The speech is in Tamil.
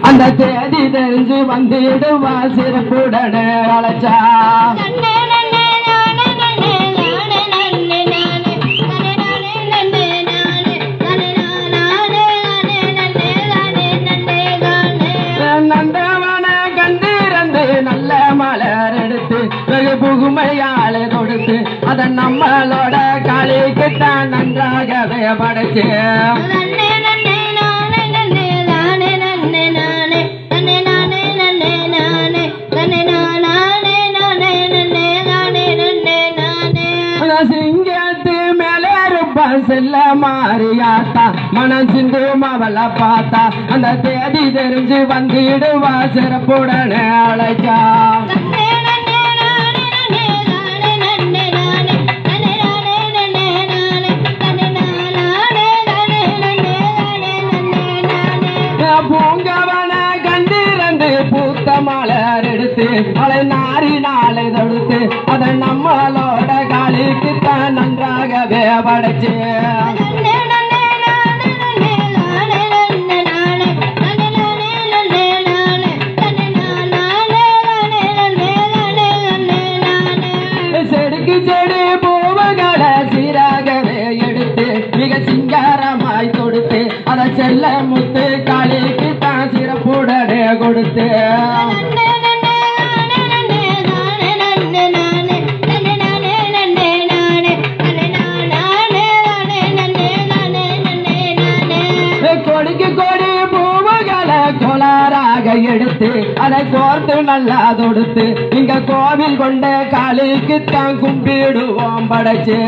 அந்த தேதி தெரிஞ்சு வந்திடுவா சிறப்புடனே அழைச்சா நந்தவன கண்டிருந்து நல்ல மலர் எடுத்து வெகு புகுமையாளை கொடுத்து அதன் நம்மளோட காளிக்குத்தான் நன்றாகவே படைச்சு சிங்கத்து மேலே இருப்பான் செல்ல மாறியாத்தா மனம் சிந்து மவளை பார்த்தா அந்த தேதி தெரிஞ்சு வந்திடுவா சிறப்புடனே அழைச்சா பூங்கவன கண்டிருந்து பூத்த மலர் எடுத்து அலை நாரி நாளை தொடுத்து அதை நம்மளோட காளிக்கு தான் நன்றாகவே படைச்சு செடிக்கு செடி பூவுகளை சீராகவே எடுத்து மிக சிங்காரமாய் கொடுத்து அதை செல்ல முத்து காளிக்கு தான் சிறப்புடனே கொடுத்து கொடிக்கு கொடி பூவுகளை கோளாறாக எடுத்து அதை கோர்த்து நல்லா தொடுத்து இங்க கோவில் கொண்ட காளிக்கு தான் கும்பிடுவோம் படைச்சு